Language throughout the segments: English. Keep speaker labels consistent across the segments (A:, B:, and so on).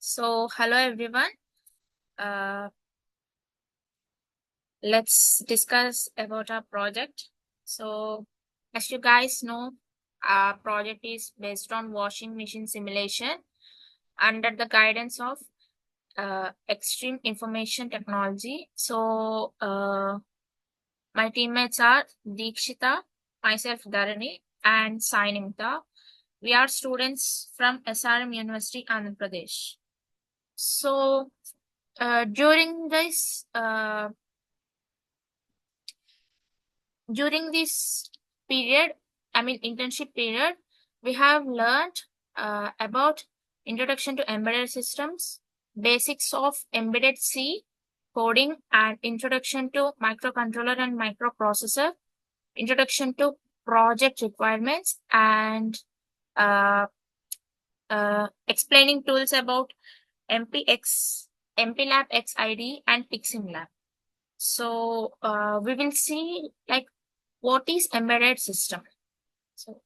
A: Hello everyone. Uh, let's discuss about our project. As you guys know, our project is based on washing machine simulation under the guidance of Extreme Information Technology. My teammates are Deekshitha, myself Dharani, and Sainimta. We are students from SRM University, Andhra Pradesh. So, during this during this period, internship period, we have learned about introduction to embedded systems, basics of embedded C coding, and introduction to microcontroller and microprocessor, introduction to project requirements, and uh, explaining tools about MPLAB XID and PICSIMLAB. We will see like what is embedded system. So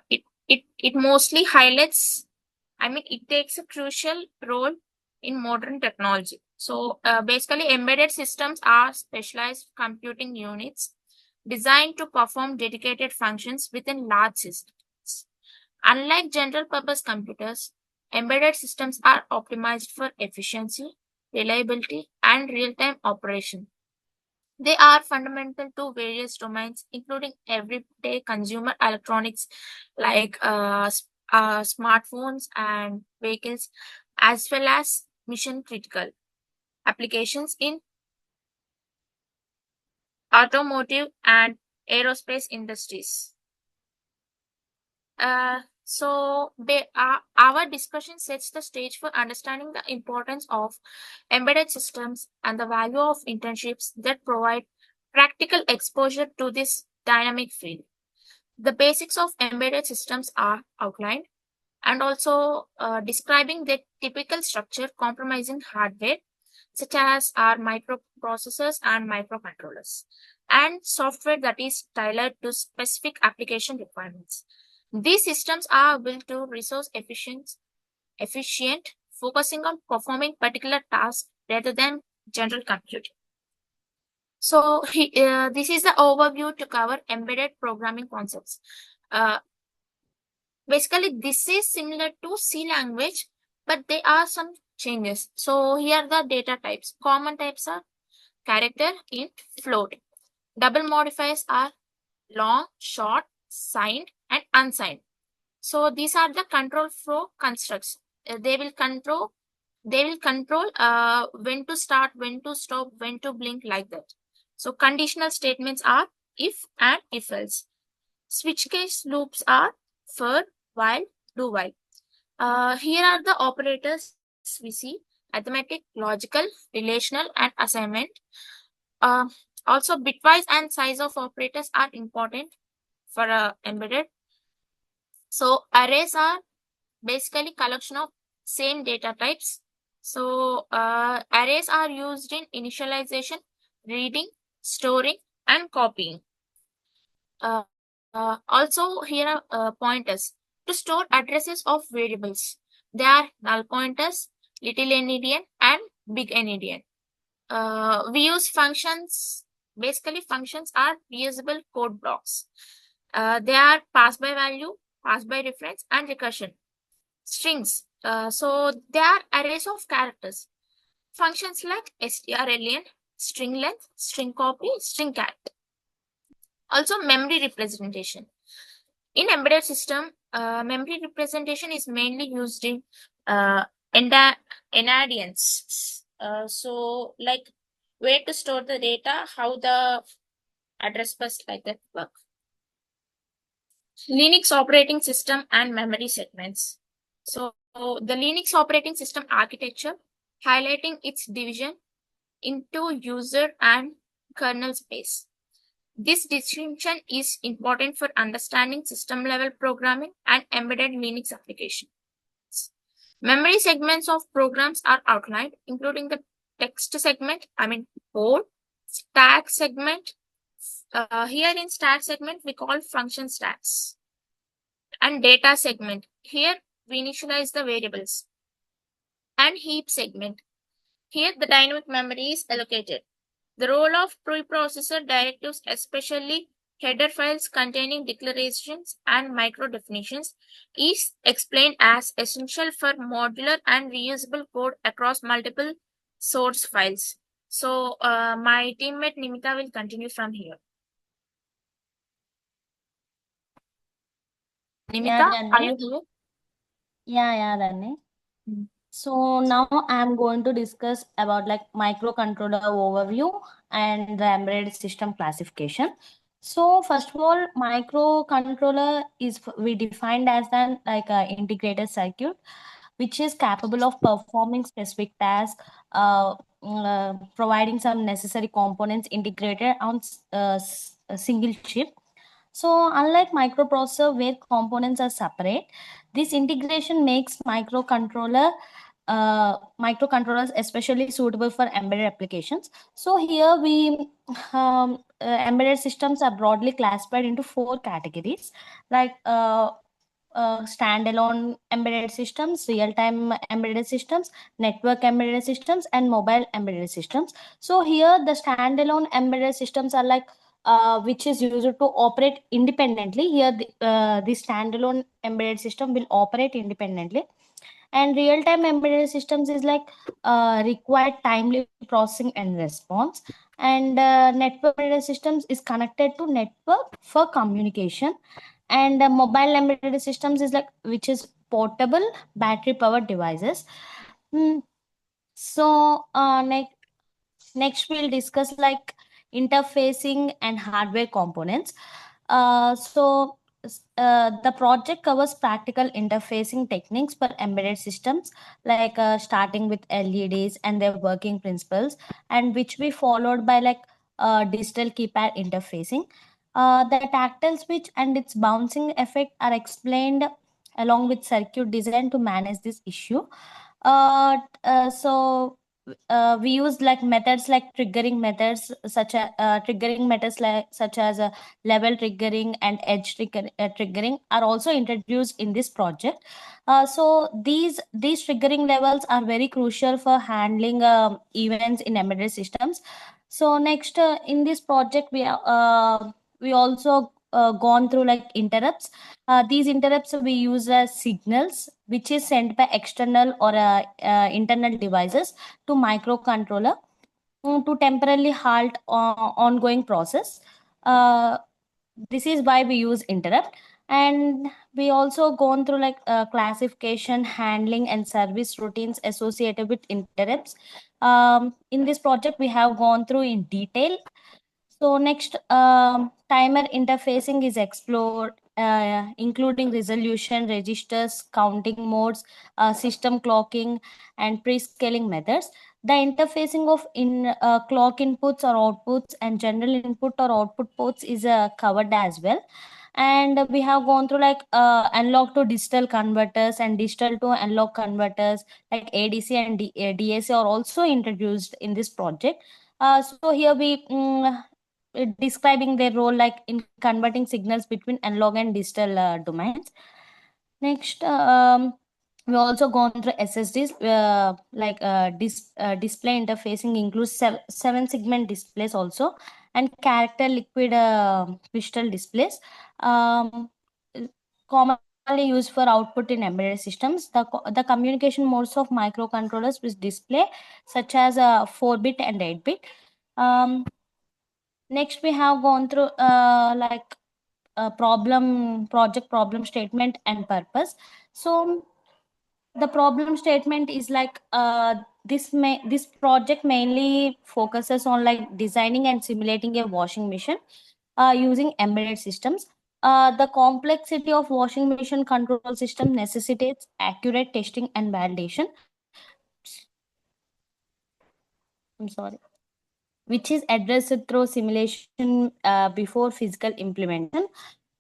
A: it mostly highlights. It takes a crucial role in modern technology. Basically, embedded systems are specialized computing units designed to perform dedicated functions within large systems. Unlike general purpose computers, embedded systems are optimized for efficiency, reliability, and real time operation. They are fundamental to various domains, including everyday consumer electronics like smartphones and vehicles, as well as mission critical applications in automotive and aerospace industries. Our discussion sets the stage for understanding the importance of embedded systems and the value of internships that provide practical exposure to this dynamic field. The basics of embedded systems are outlined and also describing their typical structure compromising hardware, such as our microprocessors and microcontrollers, and software that is tailored to specific application requirements. These systems are built to resource efficient, focusing on performing particular tasks rather than general computing. This is the overview to cover embedded programming concepts. Uh, Basically, this is similar to C language, but there are some changes. So here are the data types. Common types are character, int, float. Double modifiers are long, short, signed, and unsigned. So these are the control flow constructs. They will control when to start, when to stop, when to blink, like that. So conditional statements are if and if else. Switch case loops are for, while, do while. Here are the operators we see: arithmetic, logical, relational, and assignment. Uh, Also, bitwise and size of operators are important for embedded. So arrays are basically collection of same data types. Arrays are used in initialization, reading, storing, and copying. Also, here are pointers to store addresses of variables. They are null pointers, little endian, and big endian. We use functions. Basically, functions are reusable code blocks. They are pass by value, pass by reference, and recursion. Strings. They are arrays of characters. Functions like strlen, string length, string copy, string cat. Also, memory representation. In embedded system, memory representation is mainly used in enadians. Like where to store the data, how the address bus like that work. Linux operating system and memory segments. So the Linux operating system architecture, highlighting its division into user and kernel space. This distinction is important for understanding system level programming and embedded Linux applications. Memory segments of programs are outlined, including the text segment, code, stack segment. Here in stack segment, we call function stacks. And data segment. Here we initialize the variables. and heap segment. Here the dynamic memory is allocated. The role of preprocessor directives, especially header files containing declarations and micro definitions, is explained as essential for modular and reusable code across multiple source files. So, my teammate Nimita will continue from here.
B: Yeah,
A: Nimita, are
B: Janani.
A: you here?
B: Yeah, Janani. So now I'm going to discuss about like microcontroller overview and the embedded system classification. So first of all, microcontroller is we defined as an like a integrated circuit, which is capable of performing specific tasks, providing some necessary components integrated on a single chip. So unlike microprocessor where components are separate, this integration makes microcontrollers especially suitable for embedded applications. So here embedded systems are broadly classified into four categories, like standalone embedded systems, real-time embedded systems, network embedded systems, and mobile embedded systems. So here the standalone embedded systems are like which is used to operate independently. Here the standalone embedded system will operate independently, and real-time embedded systems is like required timely processing and response, and network embedded systems is connected to network for communication, and mobile embedded systems is like which is portable battery powered devices. Mm, so next we'll discuss like interfacing and hardware components. The project covers practical interfacing techniques for embedded systems, like starting with LEDs and their working principles, and which we followed by like digital keypad interfacing. The tactile switch and its bouncing effect are explained along with circuit design to manage this issue. Uh, so we use like methods like triggering methods such as level triggering and triggering are also introduced in this project. So these triggering levels are very crucial for handling events in embedded systems. So next, in this project we also gone through like interrupts. These interrupts we use as signals which is sent by external or internal devices to microcontroller to temporarily halt ongoing process. Uh, this is why we use interrupt. And we also gone through like classification, handling, and service routines associated with interrupts. In this project we have gone through in detail. So next, timer interfacing is explored, including resolution, registers, counting modes, system clocking, and pre-scaling methods. The interfacing of clock inputs or outputs and general input or output ports is covered as well. And we have gone through like analog to digital converters and digital to analog converters like ADC and DAC are also introduced in this project. So here describing their role like in converting signals between analog and digital domains. Next, we also gone through SSDs, display interfacing includes seven segment displays also, and character liquid crystal displays. Um, Commonly used for output in embedded systems. The communication modes of microcontrollers with display, such as 4-bit and 8-bit. Next, we have gone through project problem statement and purpose. So the problem statement is like this project mainly focuses on like designing and simulating a washing machine using embedded systems. The complexity of washing machine control system necessitates accurate testing and validation. I'm sorry, which is addressed through simulation before physical implementation.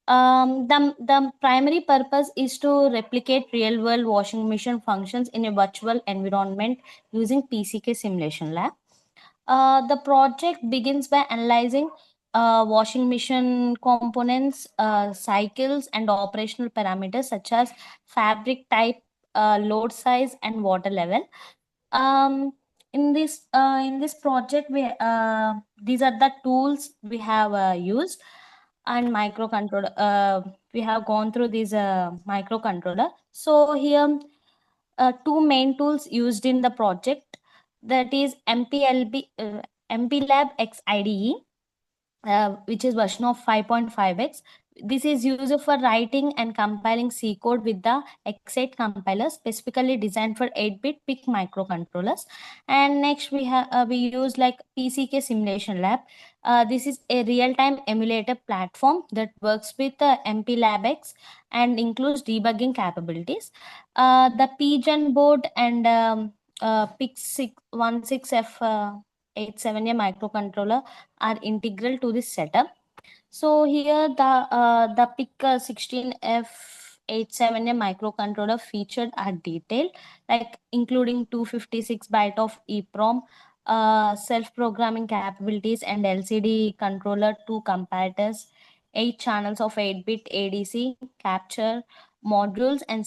B: The primary purpose is to replicate real world washing machine functions in a virtual environment using PCK simulation lab. The project begins by analyzing washing machine components, cycles, and operational parameters such as fabric type, load size and water level. Um, in this project, these are the tools we have used, and microcontroller. We have gone through this microcontroller. So here, two main tools used in the project, that is MPLAB X IDE, which is version of 5.5x. This is used for writing and compiling C code with the X8 compiler, specifically designed for 8-bit PIC microcontrollers. And next we use like PCK Simulation Lab. This is a real-time emulator platform that works with MPLAB X and includes debugging capabilities. The PGen board and PIC16F877A microcontroller are integral to this setup. So here the PIC16F877A microcontroller featured are detailed, like including 256 byte of EEPROM, self-programming capabilities, and LCD controller, two comparators, 8 channels of 8-bit ADC capture modules, and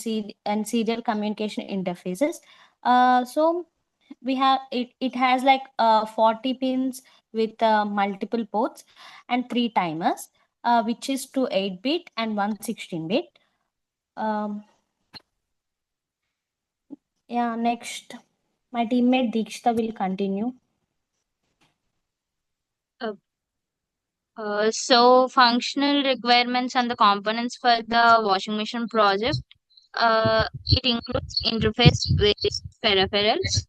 B: serial communication interfaces. So we have it has like 40 pins with multiple ports and 3 timers, which is 2 8-bit and 1 16-bit. Yeah, next my teammate Deekshitha will continue.
C: So functional requirements and the components for the washing machine project. It includes interface with peripherals,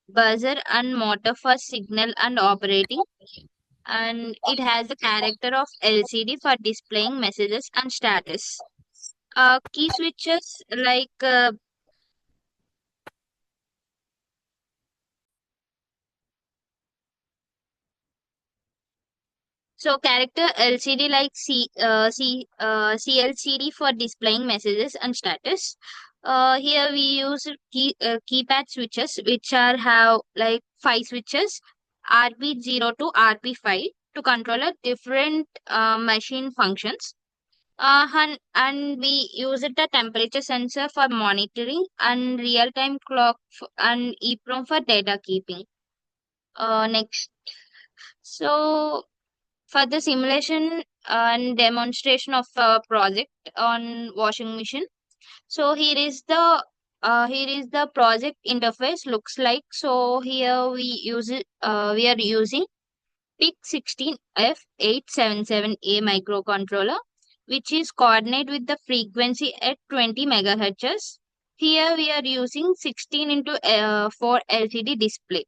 C: buzzer and motor for signal and operating, and it has the character of LCD for displaying messages and status. Key switches like so character LCD like CLCD for displaying messages and status. Here we use keypad switches, which are have like 5 switches, RP0 to RP5, to control a different machine functions. And we use it a temperature sensor for monitoring and real-time clock and EEPROM for data keeping. Next. So for the simulation and demonstration of a project on washing machine, so here is the project interface looks like. So here we are using PIC16F877A microcontroller, which is coordinate with the frequency at 20 megahertz. Here we are using 16 into 4 LCD display.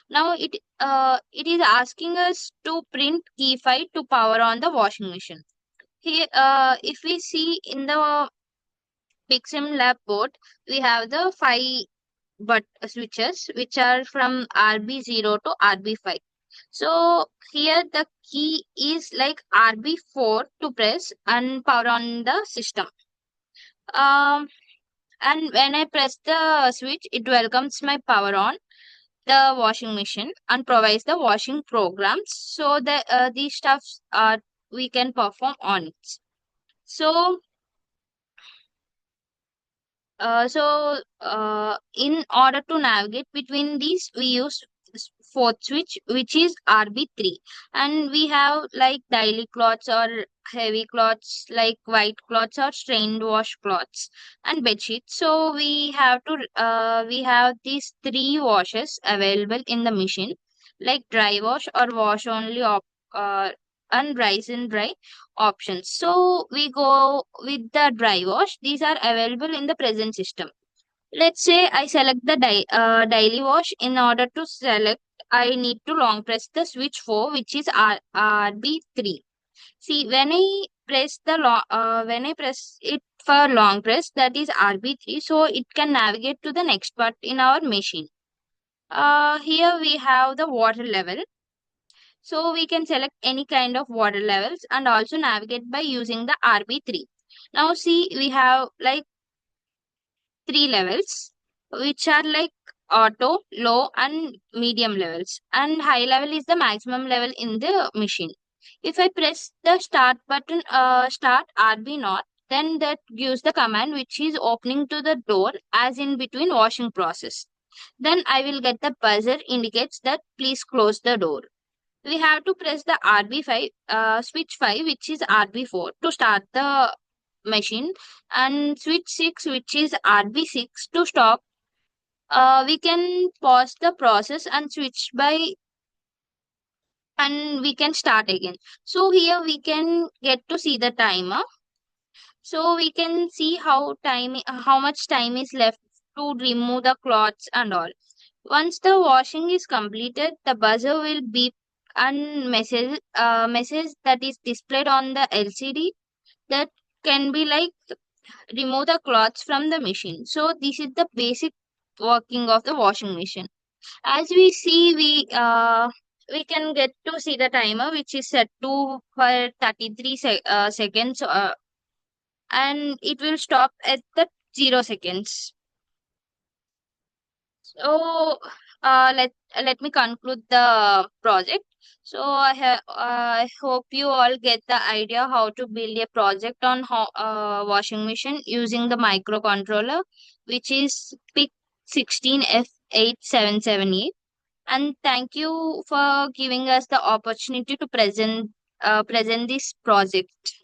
C: Now it is asking us to print key file to power on the washing machine. Here, if we see in the PICSIMLAB board, we have the 5 switches, which are from RB0 to RB5. So here the key is like RB4 to press and power on the system. And when I press the switch, it welcomes my power on the washing machine and provides the washing programs, so that these stuffs are we can perform on it. So in order to navigate between these, we use fourth switch, which is RB3, and we have like daily cloths or heavy cloths like white cloths or strained wash cloths and bed sheets. So we have these 3 washes available in the machine, like dry wash or wash only and rise and dry options. So we go with the dry wash. These are available in the present system. Let's say I select the daily wash. In order to select, I need to long press the switch 4, which is RB3. See, when I press it for long press, that is RB3, so it can navigate to the next part in our machine. Here we have the water level. So we can select any kind of water levels and also navigate by using the RB3. Now see, we have like 3 levels, which are like auto, low and medium levels. And high level is the maximum level in the machine. If I press the start button, start RB0, Then that gives the command which is opening to the door as in between washing process. Then I will get the buzzer indicates that please close the door. We have to press the RB5, switch 5, which is RB4 to start the machine, and switch 6, which is RB6 to stop. We can pause the process and switch by, and we can start again. So here we can get to see the timer. So we can see how much time is left to remove the cloths and all. Once the washing is completed, the buzzer will beep and message that is displayed on the LCD that can be like remove the cloths from the machine. So this is the basic working of the washing machine. As we see, we can get to see the timer which is set to for 33 seconds, and it will stop at the 0 seconds. So let me conclude the project. So I hope you all get the idea how to build a project on washing machine using the microcontroller, which is PIC16F877A. And thank you for giving us the opportunity to present this project.